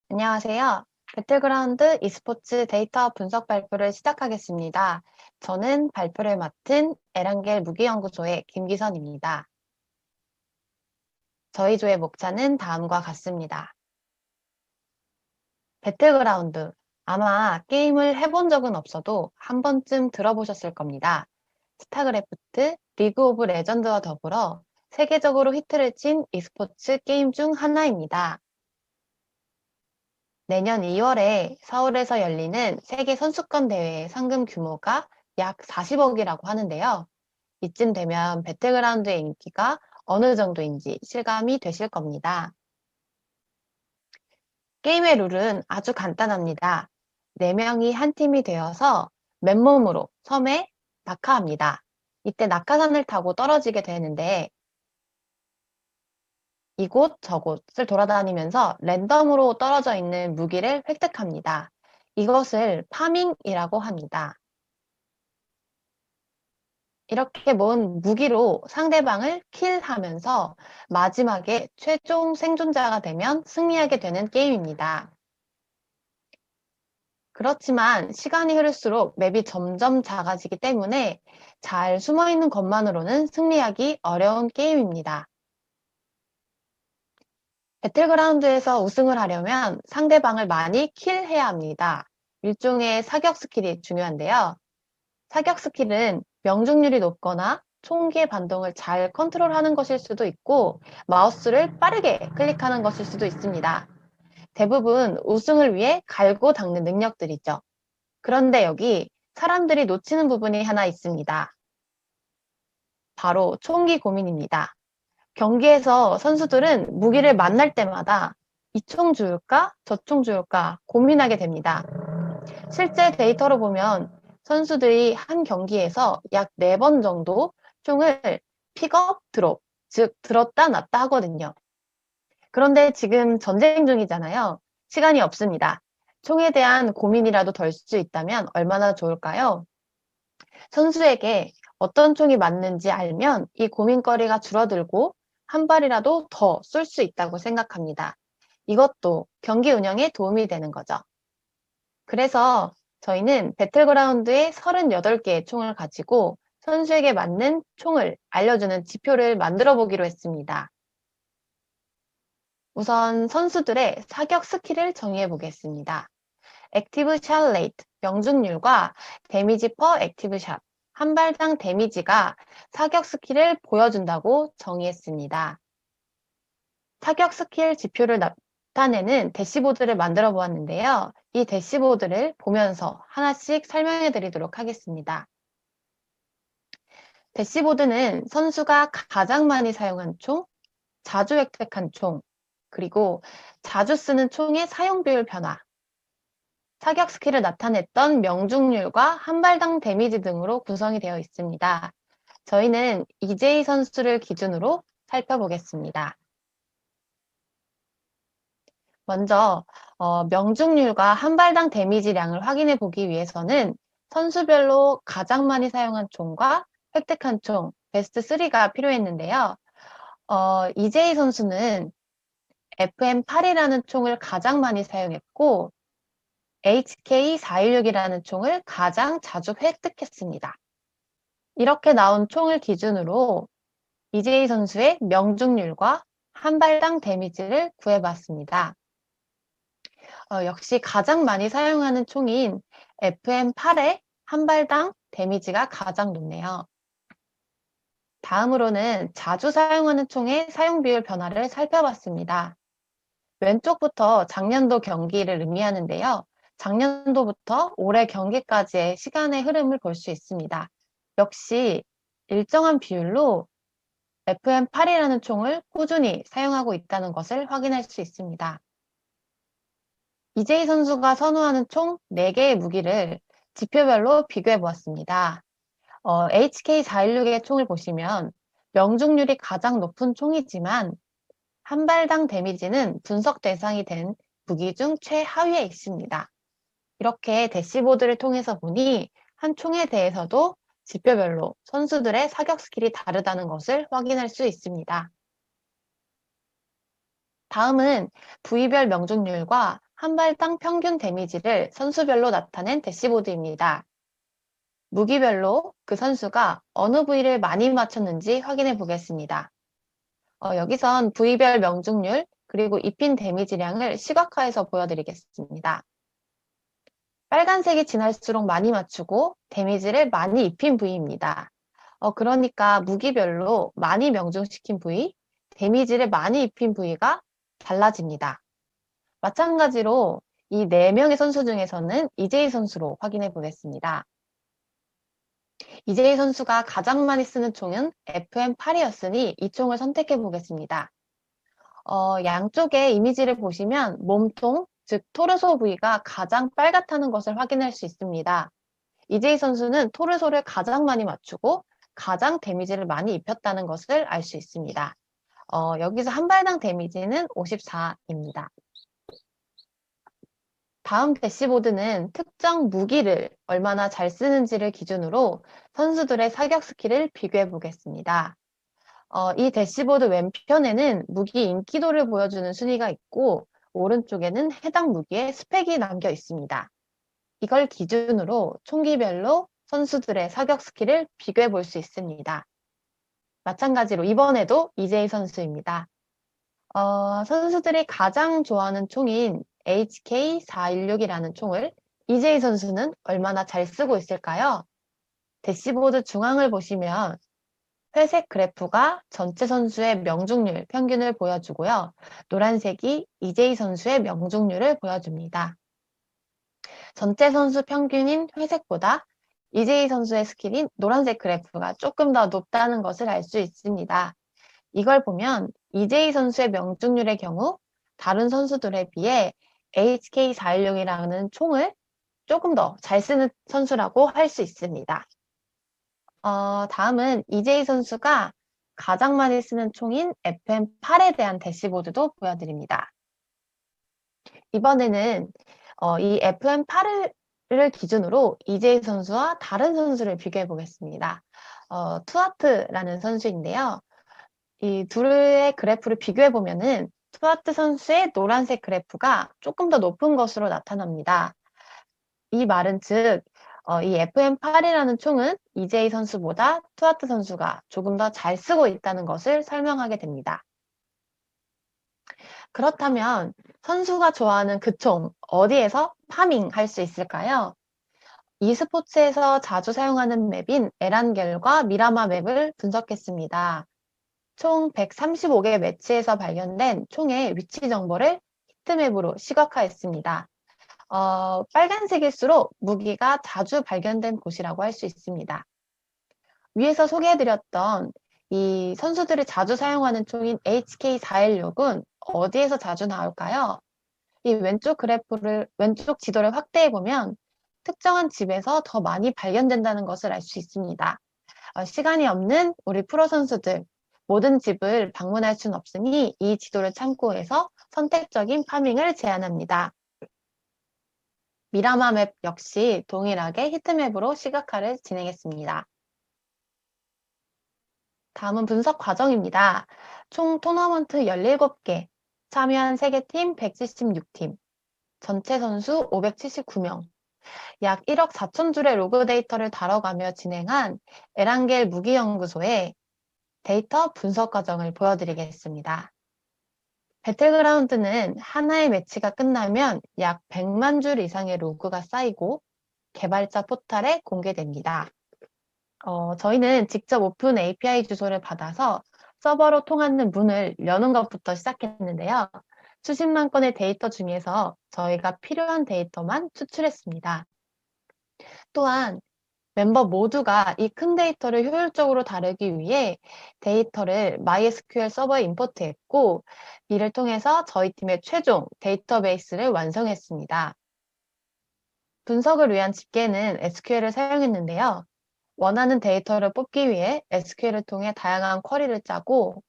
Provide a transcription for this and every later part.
안녕하세요. 배틀그라운드 e스포츠 데이터 분석 발표를 시작하겠습니다. 저는 발표를 맡은 에란겔 무기연구소의 김기선입니다. 저희 조의 목차는 다음과 같습니다. 배틀그라운드. 아마 게임을 해본 적은 없어도 한 번쯤 들어보셨을 겁니다. 스타크래프트, 리그 오브 레전드와 더불어 세계적으로 히트를 친 e스포츠 게임 중 하나입니다. 내년 2월에 서울에서 열리는 세계 선수권 대회의 상금 규모가 약 40억이라고 하는데요. 이쯤 되면 배틀그라운드의 인기가 어느 정도인지 실감이 되실 겁니다. 게임의 룰은 아주 간단합니다. 4명이 한 팀이 되어서 맨몸으로 섬에 낙하합니다. 이때 낙하산을 타고 떨어지게 되는데 이곳 저곳을 돌아다니면서 랜덤으로 떨어져 있는 무기를 획득합니다. 이것을 파밍이라고 합니다. 이렇게 모은 무기로 상대방을 킬하면서 마지막에 최종 생존자가 되면 승리하게 되는 게임입니다. 그렇지만 시간이 흐를수록 맵이 점점 작아지기 때문에 잘 숨어있는 것만으로는 승리하기 어려운 게임입니다. 배틀그라운드에서 우승을 하려면 상대방을 많이 킬해야 합니다. 일종의 사격 스킬이 중요한데요. 사격 스킬은 명중률이 높거나 총기의 반동을 잘 컨트롤하는 것일 수도 있고 마우스를 빠르게 클릭하는 것일 수도 있습니다. 대부분 우승을 위해 갈고 닦는 능력들이죠. 그런데 여기 사람들이 놓치는 부분이 하나 있습니다. 바로 총기 고민입니다. 경기에서 선수들은 무기를 만날 때마다 이 총 주울까? 저 총 주울까? 고민하게 됩니다. 실제 데이터로 보면 선수들이 한 경기에서 약 4번 정도 총을 픽업, 드롭, 즉 들었다 놨다 하거든요. 그런데 지금 전쟁 중이잖아요. 시간이 없습니다. 총에 대한 고민이라도 덜 수 있다면 얼마나 좋을까요? 선수에게 어떤 총이 맞는지 알면 이 고민거리가 줄어들고 한 발이라도 더 쏠 수 있다고 생각합니다. 이것도 경기 운영에 도움이 되는 거죠. 그래서 저희는 배틀그라운드에 38개의 총을 가지고 선수에게 맞는 총을 알려주는 지표를 만들어 보기로 했습니다. 우선 선수들의 사격 스킬을 정의해 보겠습니다. 액티브 샷 레이트, 명중률과 데미지 퍼 액티브 샷, 한 발당 데미지가 사격 스킬을 보여준다고 정의했습니다. 사격 스킬 지표를 나타내는 대시보드를 만들어 보았는데요. 이 대시보드를 보면서 하나씩 설명해 드리도록 하겠습니다. 대시보드는 선수가 가장 많이 사용한 총, 자주 획득한 총, 그리고 자주 쓰는 총의 사용 비율 변화, 사격 스킬을 나타냈던 명중률과 한 발당 데미지 등으로 구성이 되어 있습니다. 저희는 EJ 선수를 기준으로 살펴보겠습니다. 먼저 명중률과 한 발당 데미지량을 확인해 보기 위해서는 선수별로 가장 많이 사용한 총과 획득한 총, 베스트 3가 필요했는데요. EJ 선수는 FM8이라는 총을 가장 많이 사용했고 HK416이라는 총을 가장 자주 획득했습니다. 이렇게 나온 총을 기준으로 EJ 선수의 명중률과 한 발당 데미지를 구해봤습니다. 역시 가장 많이 사용하는 총인 FM8의 한 발당 데미지가 가장 높네요. 다음으로는 자주 사용하는 총의 사용 비율 변화를 살펴봤습니다. 왼쪽부터 작년도 경기를 의미하는데요. 작년도부터 올해 경기까지의 시간의 흐름을 볼 수 있습니다. 역시 일정한 비율로 FM8이라는 총을 꾸준히 사용하고 있다는 것을 확인할 수 있습니다. 이재희 선수가 선호하는 총 4개의 무기를 지표별로 비교해 보았습니다. HK416의 총을 보시면 명중률이 가장 높은 총이지만 한 발당 데미지는 분석 대상이 된 무기 중 최하위에 있습니다. 이렇게 대시보드를 통해서 보니 한 총에 대해서도 지표별로 선수들의 사격 스킬이 다르다는 것을 확인할 수 있습니다. 다음은 부위별 명중률과 한 발당 평균 데미지를 선수별로 나타낸 대시보드입니다. 무기별로 그 선수가 어느 부위를 많이 맞췄는지 확인해 보겠습니다. 여기선 부위별 명중률, 그리고 입힌 데미지량을 시각화해서 보여드리겠습니다. 빨간색이 진할수록 많이 맞추고 데미지를 많이 입힌 부위입니다. 그러니까 무기별로 많이 명중시킨 부위, 데미지를 많이 입힌 부위가 달라집니다. 마찬가지로 이 4명의 선수 중에서는 이재희 선수로 확인해 보겠습니다. 이재희 선수가 가장 많이 쓰는 총은 FM8이었으니 이 총을 선택해 보겠습니다. 양쪽의 이미지를 보시면 몸통, 즉 토르소 부위가 가장 빨갛다는 것을 확인할 수 있습니다. 이재희 선수는 토르소를 가장 많이 맞추고 가장 데미지를 많이 입혔다는 것을 알 수 있습니다. 여기서 한 발당 데미지는 54입니다. 다음 대시보드는 특정 무기를 얼마나 잘 쓰는지를 기준으로 선수들의 사격 스킬을 비교해 보겠습니다. 이 대시보드 왼편에는 무기 인기도를 보여주는 순위가 있고 오른쪽에는 해당 무기의 스펙이 남겨 있습니다. 이걸 기준으로 총기별로 선수들의 사격 스킬을 비교해 볼 수 있습니다. 마찬가지로 이번에도 이재희 선수입니다. 선수들이 가장 좋아하는 총인 HK416이라는 총을 이재희 선수는 얼마나 잘 쓰고 있을까요? 대시보드 중앙을 보시면 회색 그래프가 전체 선수의 명중률 평균을 보여주고요. 노란색이 이재희 선수의 명중률을 보여줍니다. 전체 선수 평균인 회색보다 이재희 선수의 스킬인 노란색 그래프가 조금 더 높다는 것을 알 수 있습니다. 이걸 보면 이재희 선수의 명중률의 경우 다른 선수들에 비해 HK416이라는 총을 조금 더 잘 쓰는 선수라고 할 수 있습니다. 다음은 이재희 선수가 가장 많이 쓰는 총인 FM8에 대한 대시보드도 보여드립니다. 이번에는 이 FM8을 기준으로 이재희 선수와 다른 선수를 비교해 보겠습니다. 투아트라는 선수인데요. 이 둘의 그래프를 비교해 보면은 투아트 선수의 노란색 그래프가 조금 더 높은 것으로 나타납니다. 이 말은 즉, 이 FM8이라는 총은 이재희 선수보다 투아트 선수가 조금 더 잘 쓰고 있다는 것을 설명하게 됩니다. 그렇다면 선수가 좋아하는 그 총, 어디에서 파밍할 수 있을까요? e스포츠에서 자주 사용하는 맵인 에란겔과 미라마 맵을 분석했습니다. 총 135개 매치에서 발견된 총의 위치 정보를 히트맵으로 시각화했습니다. 빨간색일수록 무기가 자주 발견된 곳이라고 할 수 있습니다. 위에서 소개해드렸던 이 선수들이 자주 사용하는 총인 HK416은 어디에서 자주 나올까요? 이 왼쪽 지도를 확대해 보면 특정한 집에서 더 많이 발견된다는 것을 알 수 있습니다. 시간이 없는 우리 프로 선수들, 모든 집을 방문할 수는 없으니 이 지도를 참고해서 선택적인 파밍을 제안합니다. 미라마 맵 역시 동일하게 히트맵으로 시각화를 진행했습니다. 다음은 분석 과정입니다. 총 토너먼트 17개, 참여한 세계팀 176팀, 전체 선수 579명, 약 1억 4천 줄의 로그 데이터를 다뤄가며 진행한 에란겔 무기연구소의 데이터 분석 과정을 보여드리겠습니다. 배틀그라운드는 하나의 매치가 끝나면 약 100만 줄 이상의 로그가 쌓이고 개발자 포탈에 공개됩니다. 저희는 직접 오픈 API 주소를 받아서 서버로 통하는 문을 여는 것부터 시작했는데요. 수십만 건의 데이터 중에서 저희가 필요한 데이터만 추출했습니다. 또한 멤버 모두가 이 큰 데이터를 효율적으로 다루기 위해 데이터를 MySQL 서버에 임포트했고 이를 통해서 저희 팀의 최종 데이터베이스를 완성했습니다. 분석을 위한 집계는 SQL을 사용했는데요. 원하는 데이터를 뽑기 위해 SQL을 통해 다양한 쿼리를 짜고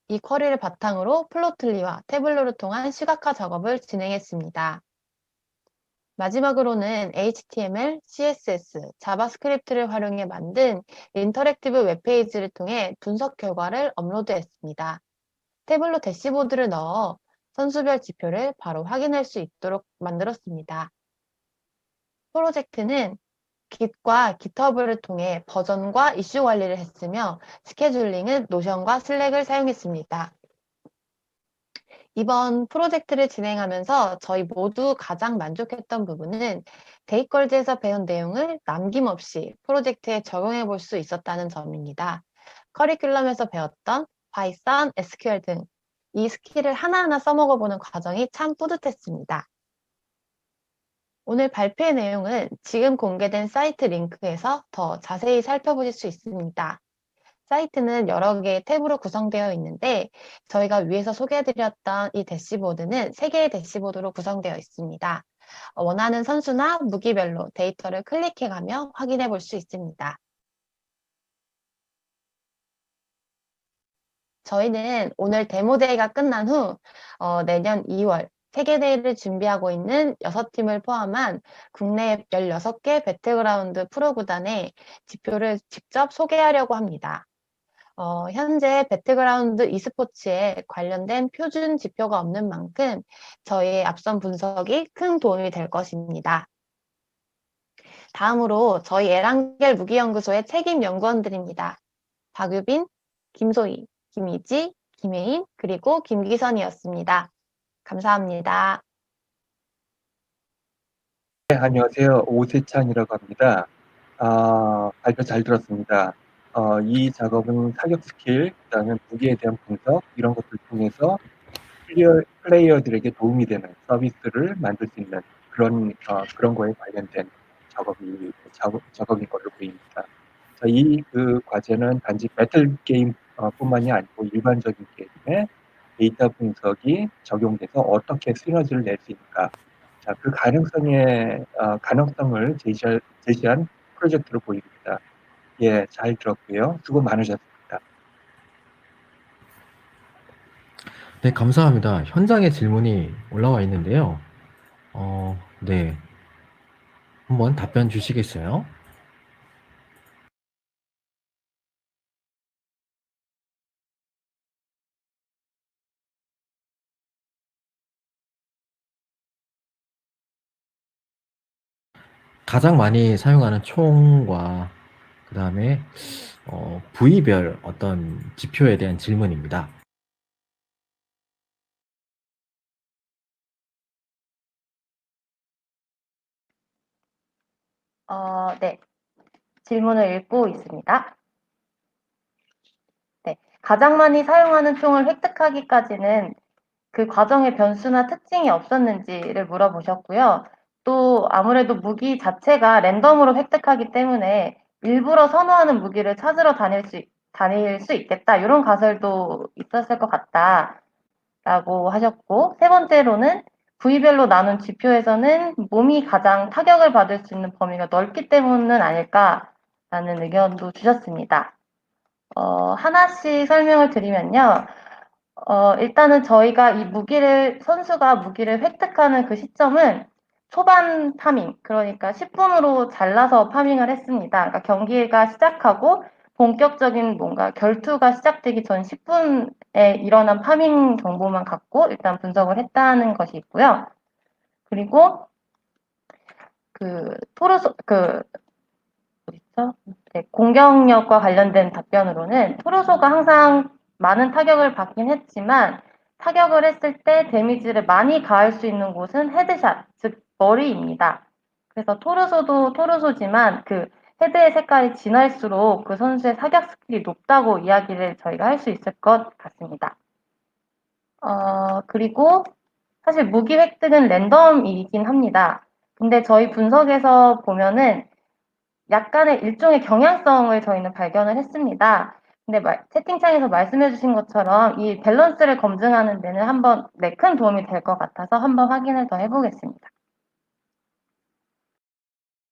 이 쿼리를 바탕으로 플로틀리와 태블로를 통한 시각화 작업을 진행했습니다. 마지막으로는 HTML, CSS, 자바스크립트를 활용해 만든 인터랙티브 웹페이지를 통해 분석 결과를 업로드했습니다. 태블로 대시보드를 넣어 선수별 지표를 바로 확인할 수 있도록 만들었습니다. 프로젝트는 Git과 GitHub을 통해 버전과 이슈 관리를 했으며 스케줄링은 노션과 슬랙을 사용했습니다. 이번 프로젝트를 진행하면서 저희 모두 가장 만족했던 부분은 데이걸즈에서 배운 내용을 남김없이 프로젝트에 적용해 볼 수 있었다는 점입니다. 커리큘럼에서 배웠던 파이썬, SQL 등 이 스킬을 하나하나 써먹어 보는 과정이 참 뿌듯했습니다. 오늘 발표의 내용은 지금 공개된 사이트 링크에서 더 자세히 살펴보실 수 있습니다. 사이트는 여러 개의 탭으로 구성되어 있는데 저희가 위에서 소개해드렸던 이 대시보드는 3개의 대시보드로 구성되어 있습니다. 원하는 선수나 무기별로 데이터를 클릭해가며 확인해 볼 수 있습니다. 저희는 오늘 데모데이가 끝난 후 내년 2월 세계대회를 준비하고 있는 6팀을 포함한 국내 16개 배틀그라운드 프로구단의 지표를 직접 소개하려고 합니다. 현재 배틀그라운드 e스포츠에 관련된 표준 지표가 없는 만큼 저희의 앞선 분석이 큰 도움이 될 것입니다. 다음으로 저희 에란겔 무기연구소의 책임 연구원들입니다. 박유빈, 김소희, 김희지, 김혜인, 그리고 김기선이었습니다. 감사합니다. 네, 안녕하세요. 오세찬이라고 합니다. 발표 잘 들었습니다. 이 작업은 사격 스킬, 그다음에 무기에 대한 분석 이런 것들을 통해서 플레이어들에게 도움이 되는 서비스를 만들 수 있는 그런 거에 관련된 작업인 걸로 보입니다. 자, 그 과제는 단지 배틀 게임 뿐만이 아니고 일반적인 게임에 데이터 분석이 적용돼서 어떻게 시너지를 낼 수 있는가. 자, 그 가능성을 제시한 프로젝트로 보입니다. 예, 잘 들었고요. 수고 많으셨습니다. 네, 감사합니다. 현장에 질문이 올라와 있는데요. 네. 한번 답변 주시겠어요? 가장 많이 사용하는 총과 그 다음에 부위별 어떤 지표에 대한 질문입니다. 네. 질문을 읽고 있습니다. 네. 가장 많이 사용하는 총을 획득하기까지는 그 과정의 변수나 특징이 없었는지를 물어보셨고요. 또 아무래도 무기 자체가 랜덤으로 획득하기 때문에 일부러 선호하는 무기를 찾으러 다닐 수 있겠다. 이런 가설도 있었을 것 같다라고 하셨고, 세 번째로는 부위별로 나눈 지표에서는 몸이 가장 타격을 받을 수 있는 범위가 넓기 때문은 아닐까라는 의견도 주셨습니다. 하나씩 설명을 드리면요. 일단은 저희가 선수가 무기를 획득하는 그 시점은 초반 파밍, 그러니까 10분으로 잘라서 파밍을 했습니다. 그러니까 경기가 시작하고 본격적인 뭔가 결투가 시작되기 전 10분에 일어난 파밍 정보만 갖고 일단 분석을 했다는 것이 있고요. 그리고 공격력과 관련된 답변으로는 토르소가 항상 많은 타격을 받긴 했지만 타격을 했을 때 데미지를 많이 가할 수 있는 곳은 헤드샷, 즉 머리입니다. 그래서 토르소도 토르소지만 그 헤드의 색깔이 진할수록 그 선수의 사격 스킬이 높다고 이야기를 저희가 할 수 있을 것 같습니다. 그리고 사실 무기 획득은 랜덤이긴 합니다. 근데 저희 분석에서 보면은 약간의 일종의 경향성을 저희는 발견을 했습니다. 근데 채팅창에서 말씀해 주신 것처럼 이 밸런스를 검증하는 데는 큰 도움이 될 것 같아서 한번 확인을 더 해보겠습니다.